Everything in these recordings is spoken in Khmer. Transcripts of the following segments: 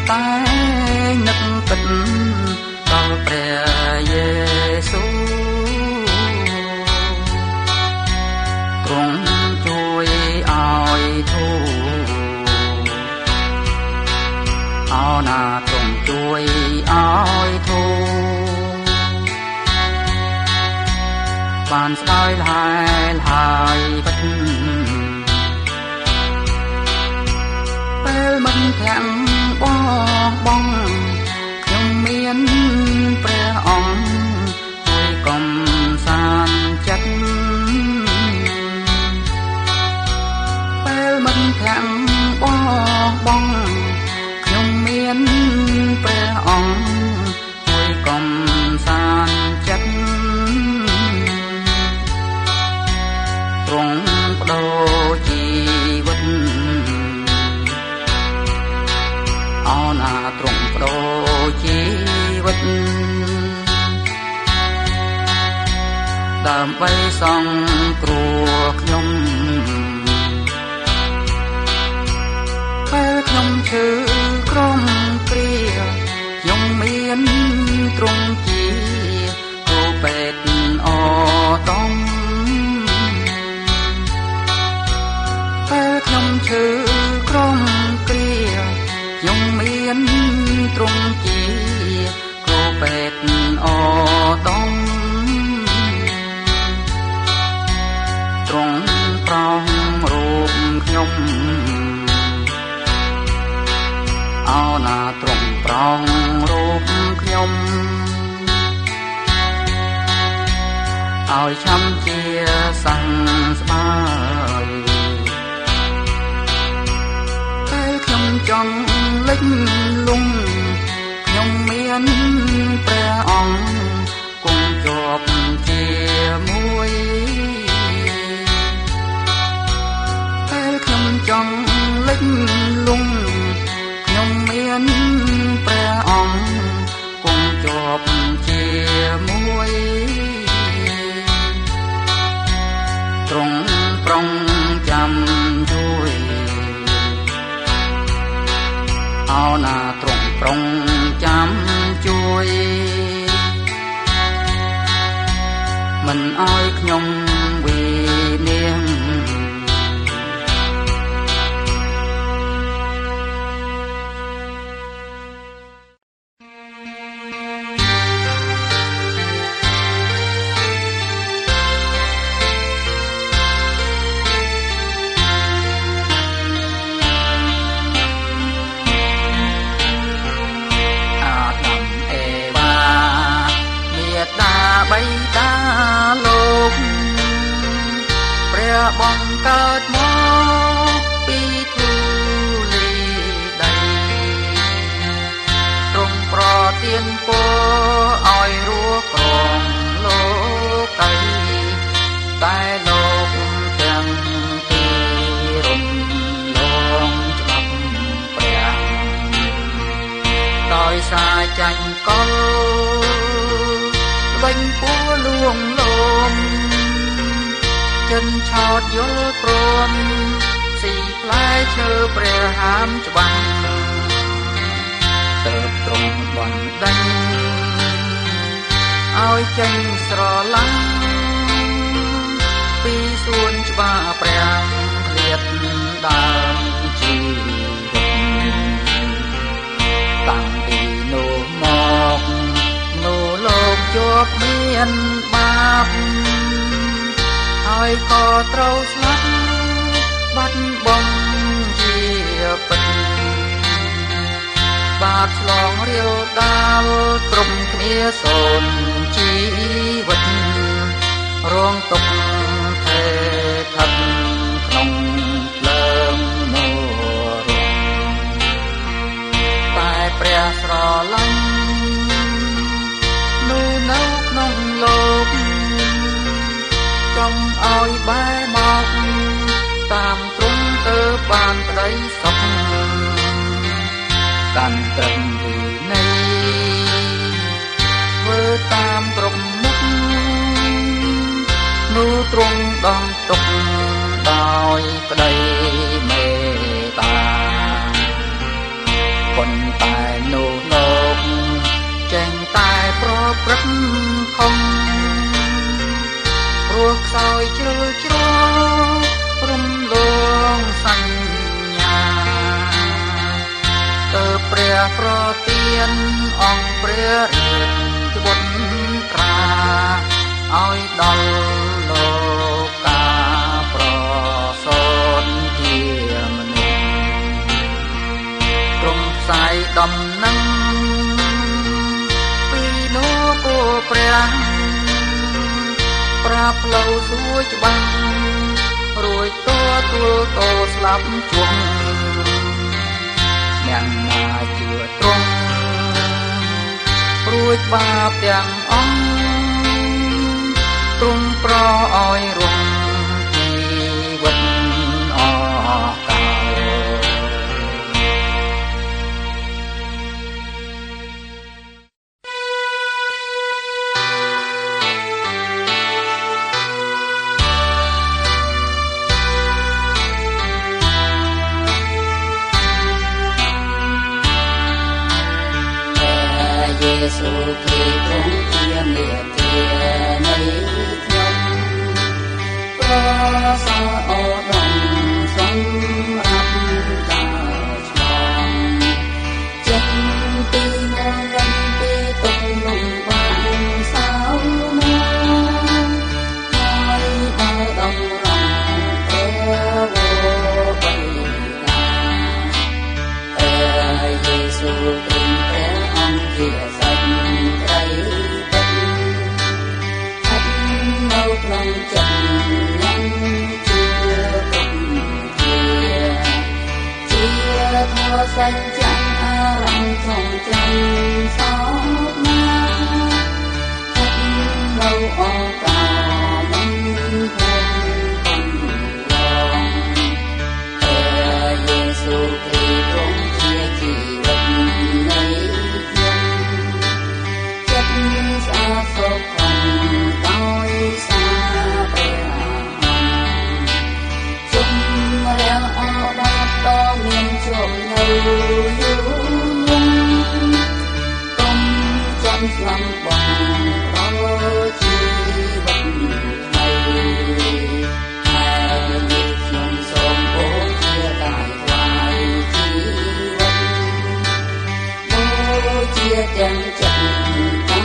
តែនឹកគិតដល់ព្រះយេស៊ូវទ្រង់ជួយឲ្យធូរអោណាទ្រង់ជួយឲ្យធូរបានស្ដាយលហើយពិតពេលមិនធាក់បងខ្ញុំមានព្រះអង្គជួយកំសាន្តចិត្តពេលមិនធាក់បងខ្ញុំមានព្រះអង្គជួយកំសាន្តចិត្តទ្រង់បដូរជីវិតអោណាទ្រង់បដូរជីវិតដើម្បីសង្គ្រោះខ្ញុំពេលខ្ញុំឈឺក្រំគ្រាខ្ញុំមានទ្រង់ជាគ្រូពេទ្យអតំពេលខ្ញុំឈឺក្រំគ្រាខ្ញុំមានទ្រង់ជាគ្រូពេទ្យអតំទ្រង់ប្រោសរូបខ្ញុំអោណាទ្រង់ប្រោសរូបខ្ញុំឲ្យឆាំជាសង្សបាយពេលខ្ញុំចង់លិចលង់ខ្ញុំមានព្រះអង្គគង់ជាប់ជាមួយពេលខ្ញុំចង់លិចលង់ខ្ញុំមានព្រះអង្គគង់ជាប់ជាមួយទ្រង់ប្រុងចាំជួយអោណាទ្រង់ប្រុងចាំជួយមិនឲ្យខ្ញុំវិនាសបៃតាលោកព្រះបង្កើតមកពីធូលីដីទ្រង់ប្រទានពរឲ្យរស់ក្រមលោកីតែលោកទាំងពីរំលងច្បាប់ព្រះដោយសារចាញ់កលបាញ់ពួរលួងលោមចិនឆោតយល់ព្រមស៊ីផ្លែឈើព្រះហាមច្បាំងទៅត្រង់បណ្ដេញឲ្យចេញស្រឡាំងពីសួនច្បារព្រះឃ្លាតដើមជីវិតតាំងពីនោះមកលោកជាប់មានបាបហើយក៏ត្រូវស្លាប់បាត់បង់ជាពិតបាបឆ្លងរាលដាលក្រុមគ្នាសូនជីវិតរងទុក្ខថេរថឹកក្នុងភ្លើងនរកតែព្រះស្រឡាញ់នៅក្នុងលោកចង់ឲ្យបែរមកតាមទ្រង់ទៅបានក្តីសុខកាន់ត្រឹមវិន័យធ្វើតាមគ្រប់មុខនោះទ្រង់ដំទុកដោយក្តីមេត្តាប៉ុន្តែ ព្រឹកខំព្រោះខ្សោយជ្រុលជ្រោរំលងសញ្ញាទៅព្រះប្រទានអង្គព្រះរាជបុត្រាឲ្យដល់លោកកាប្រសូតជាមនុស្សទ្រង់ផ្សាយដំណឹងពីនគរព្រះប្រាប់ផ្លូវសួរច្បាំងរួចទទួលតោស្លាប់ជុំអ្នកណាជឿត្រង់រួចបាបទាំងអង្គទ្រង់ប្រឲ្យរងជីវិតអកលយេស៊ូវគ្រីស្ទទ្រង់ជាមេធានៃខ្ញុំប្រសើរអរំសម្រាប់ការឆ្លងចិត្តពីងងឹតពីទុំលំបាកសៅណាហើយដល់ដំរំព្រះវរបិតាព្រះយេស៊ូវគ្រីស្ទព្រះអង្គជាសាច់ត្រីទឹកអត់នៅក្នុងចិត្តញ៉ាំជឿទុកជាធម៌សច្ចៈអារម្មណ៍ក្នុងចិត្តសោកណាអត់នៅអង្ការមិនហួងបំរងព្រះយេស៊ូវគ្រីស្ទទ្រង់ជាជីវិតនៃស្អាតសុខដោយសារព្រះអង្គជុំរាំងអបាតតមានជុំនៅយូរលំកុំចាំស្លាប់បងប្រជីវិតថ្មីហើយខ្ញុំសូមបូជាការថ្វាយជីវិតបូជាទាំងចិត្ត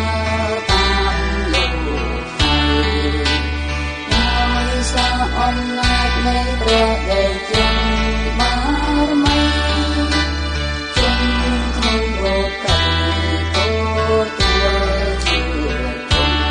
អំណាចនៃព្រះដេចបារមីជុំក្នុងរកៃទទួលជាគុំ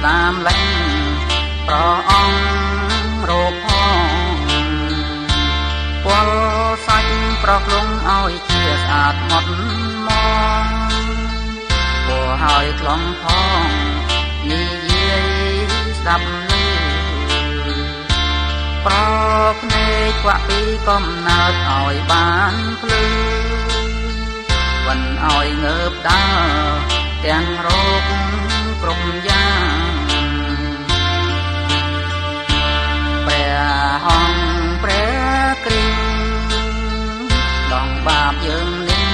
តាមលែងព្រះអង្គរកផងពលសាច់ប្រផ្លុងឲ្យជាស្អាតហត់មកព្រោះហើយខ្លងផងនិយាយស្ដាប់លឺប្រភ្នែកខ្វាក់ពីកំណើតឲ្យបានភ្លឺ មិនឲ្យងើបដើរទាំងរោគក្រុមយ៉ាងព្រះអង្គព្រះគ្រីស្ទដងបាបយើងនេះ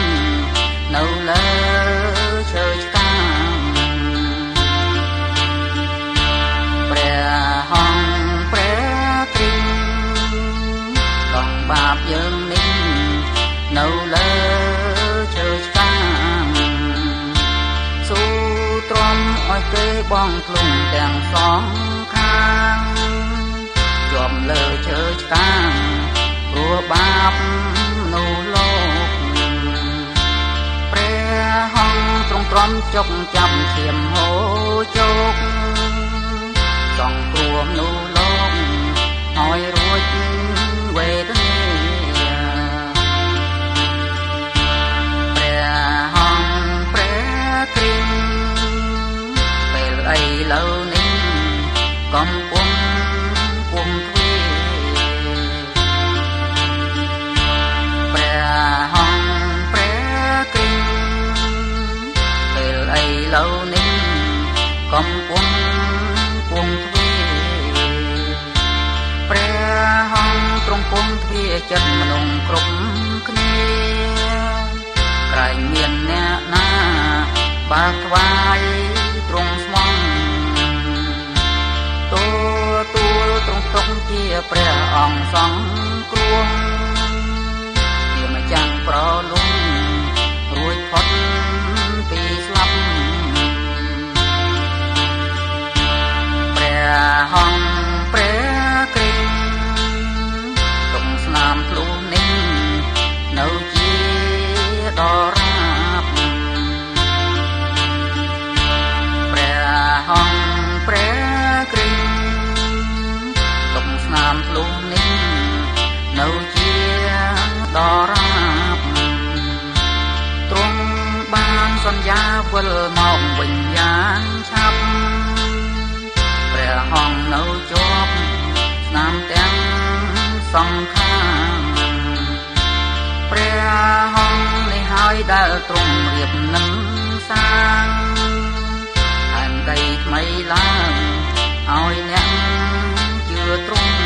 នៅលើឈើឆ្កាងព្រះអង្គព្រះគ្រីស្ទដងបាបយើងនេះនៅលើឈើឆ្កាងស៊ូទ្រាំឲ្យគេបងក្លុំទាំងសងខាងជាប់លើឈើឆ្កាងព្រោះបាបនៅលោកព្រះអង្គទ្រង់ទ្រាំចុកចាំឈាមហូរជោគចង់គ្រោះនៅលោកឲ្យរួចវេទនាព្រះអង្គព្រះគ្រីស្ទពេលឥឡូវនេះកំពុងគង់ទ្វាព្រះអង្គព្រះគ្រីស្ទពេលឥឡូវនេះកំពុងគង់ទ្វាព្រះអង្គទ្រង់គង់ទ្វាចិត្តមនុស្សគ្រប់គ្នាក្រែងមានអ្នកណាបើថ្វាយទ្រង់ស្មងទួលទ្រង់ទុកជាព្រះអង្គសង្គ្រោះជាម្ចាស់ប្រលំរួចផុតពីស្លាប់ព្រះអង្គព្រះគ្រីស្ទទ្រង់ស្នាមខ្លួននេះនៅជាដរាបព្រះអង្គព្រះគ្រីស្ទទ្រង់ស្នាមខ្លួននេះនៅជាដរាបទ្រង់បានសន្យាវិលមកវិញយ៉ាងឆាប់ព្រះអង្គនៅជាប់ស្នាមទាំងសងខាងព្រះអង្គនេះហើយដែលទ្រង់រៀបនឹងសាងផែនដីថ្មីឡើងឲ្យអ្នកជឿទ្រង់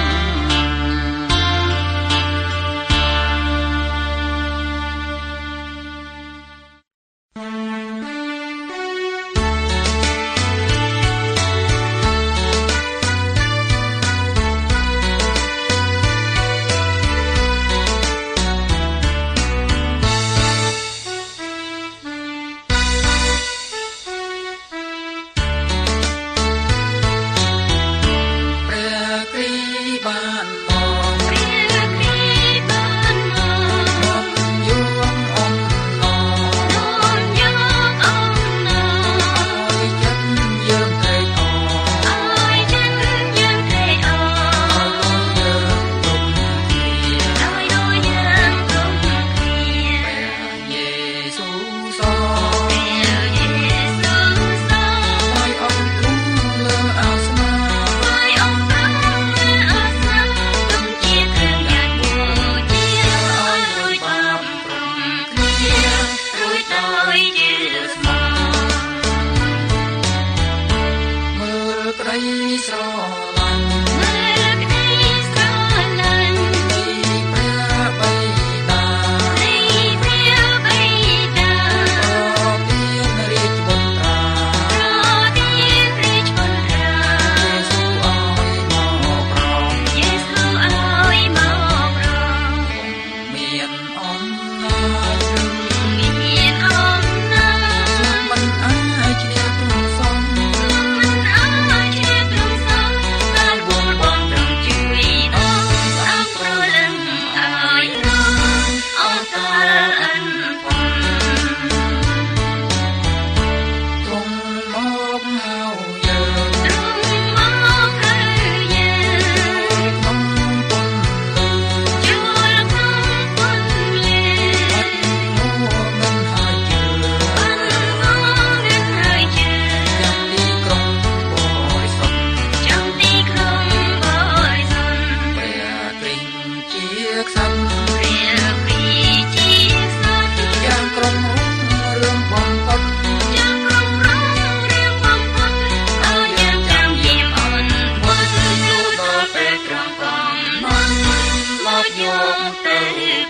កទៅ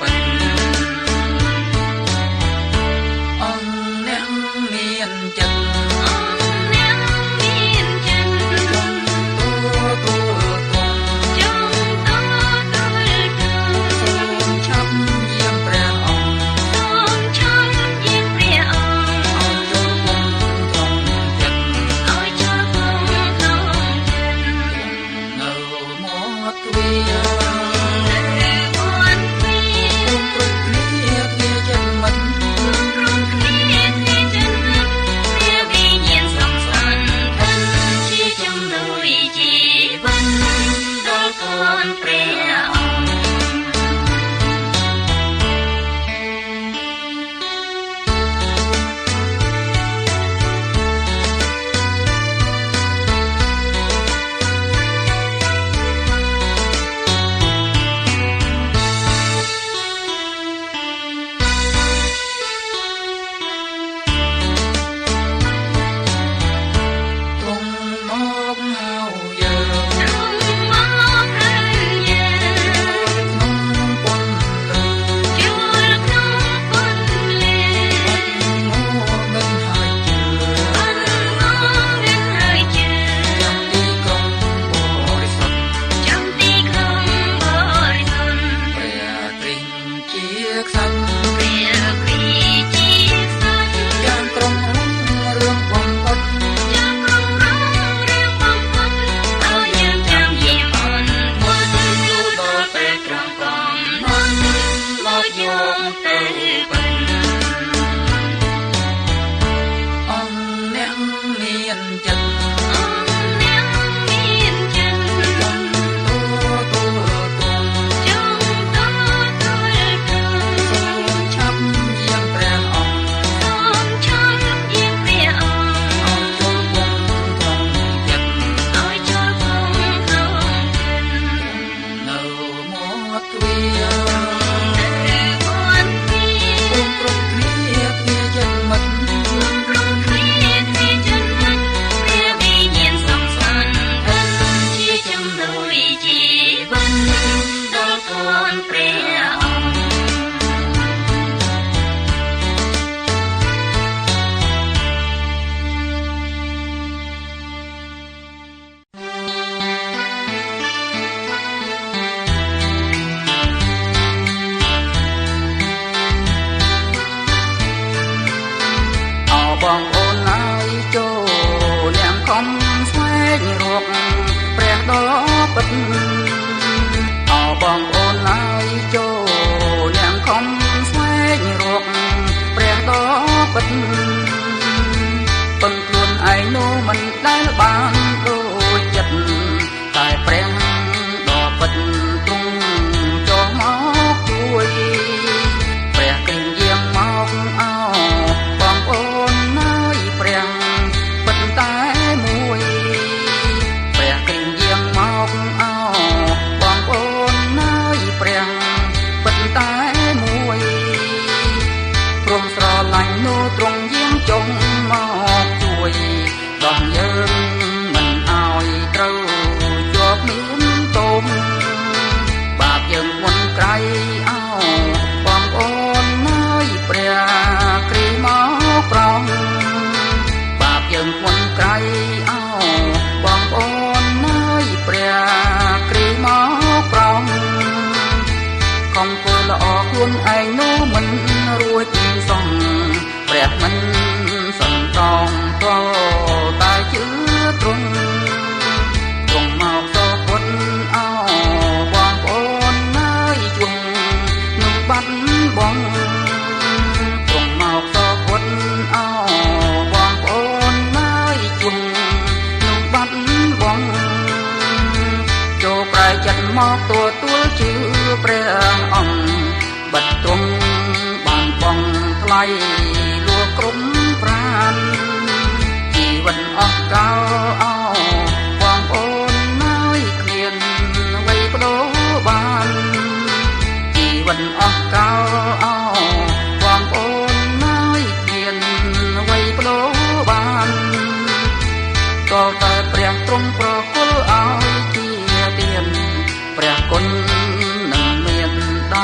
ពិនអង្គអ្នកមានចិត្តបងអូនហើយចូលនាងខំស្វែងរកព្រះដ៏ពិតអោបងអូនហើយចូលនាងខំស្វែងរកព្រះដ៏ពិតពឹងខ្លួនឯងនោះមិនដែលបានដូចចិត្តតែព្រះដ៏ពិតទ្រង់ចូលមកជួយព្រះគិញយាងមកអោបងអូនព្រះពិតតែមួយព្រះគិញយាងមកអោបងអូនហើយព្រះពិតតែមួយព្រមស្រឡាញ់នោះទ្រង់យាងចុងមកជួយដល់យើងមិនឲ្យត្រូវជាប់មានទោសបាបយើងមុនក្រៃអោបងអូនហើយព្រះគ្រីមកប្រងយើងមុនក្រៃអោបងអូនហើយព្រះគ្រីមកប្រងខំធ្វើល្អខ្លួនឯងនោះមិនរួចសងព្រះមិនសន្តងតតែជឿទ្រង់មកសពុតអោបងអូនហើយជួងនឹងបាត់បងទ្រង់មកសពុតអោបងអូននឹងបាត់បងចូលប្រែចិត្តមកទទួលជឿព្រះអង្គបាត់ទ្រង់បានបងថ្លៃលួក្រុមប្រានជីវិតអស់កោអោបងអូនហើយគ្មានអ្វីបដូរបានជីវិតអស់កោអោបងអូនហើយគ្មានអ្វីបដូរបានក៏តែព្រះទ្រង់ប្រគល់ឲ្យជាទានព្រះគុណនឹងមានដ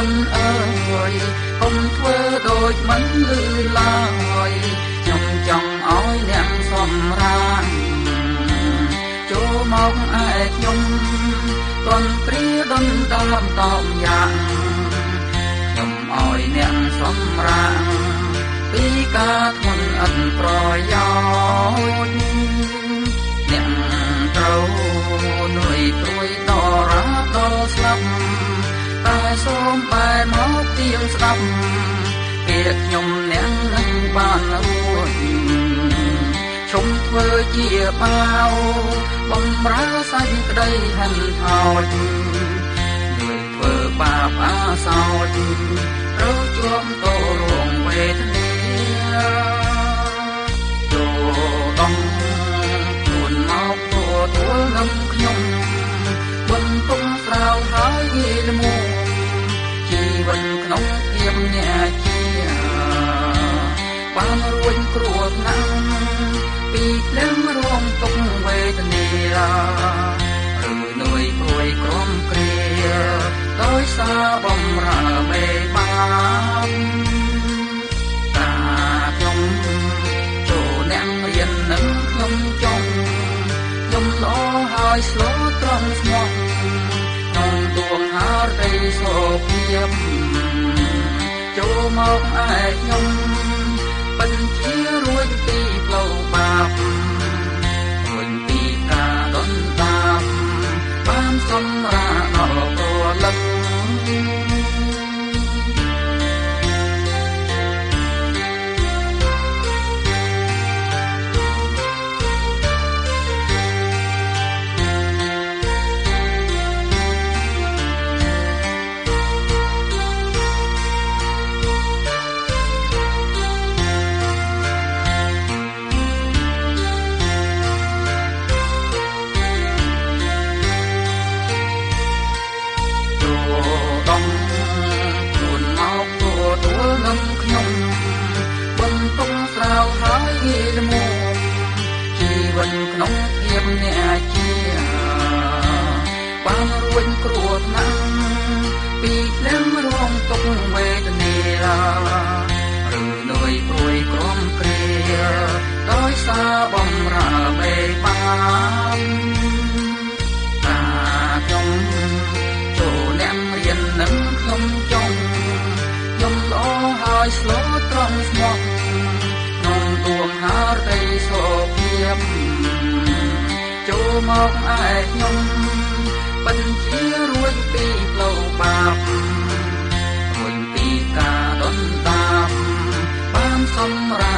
នអើយកុំធ្វើដូចមិនលឺឡើយខ្ញុំចង់ឲ្យអ្នកសម្រាកចូលមកឯខ្ញុំទន់គ្រាដុនតាមតបយ៉ាងខ្ញុំឲ្យអ្នកសម្រាកពីការធ្ងន់ឥតប្រយោជន៍អ្នកត្រូវនួយព្រួយដល់រាដល់ស្លាប់តែសូមបែរមកទៀងស្ដាប់ពាក្យខ្ញុំអ្នកនឹងបានរួចឈុំធ្វើជាបាវបំរើសាច់ក្តីហិនហោចដោយធ្វើបាបអាសោចត្រូវជាប់តរងវេទនាចូលដំខ្លួនមកទួលនឹងខ្ញុំបន្ទុំស្រាវហើយងាយល្មមជីវិតក្នុងភាពអ្នកជាបានរួចគ្រោះថ្នាក់ពីភ្លើងរងទុកវេទនាឬនួយព្រួយក្រំគ្រាដោយសារបំរើមេបាបតាខ្ញុំចូលអ្នករៀននឹងខ្ញុំចង់ខ្ញុំល្អហើយស្លូតត្រង់ស្មោះក្នុងទួងហារីសុភាពចូលមកឯខ្ញុំបញ្ជារួចពីផ្លូវបាបរួចពីការដុនដាបបានសម្រាប់ដល់ព្រលឹងនឹងខ្ញុំបន្ទុំស្រាវហើយងាយល្មមជីវិតក្នុងភាពអ្នកជាបានរួចគ្រោះថ្នាក់ពីភ្លើងរងទុកវេទនាឬនួយព្រួយក្រំគ្រាដោយសារបំរើមេបាបតាខ្ញុំចូលអ្នករៀននឹងខ្ញុំចង់ខ្ញុំល្អហើយស្លូតត្រង់ស្មោះក្នុងទួងហារីសុភាពចូលមកឯខ្ញុំបញ្ជារួចពីផ្លូវបាបរួចពីការដុនដាបបានសម្រាប់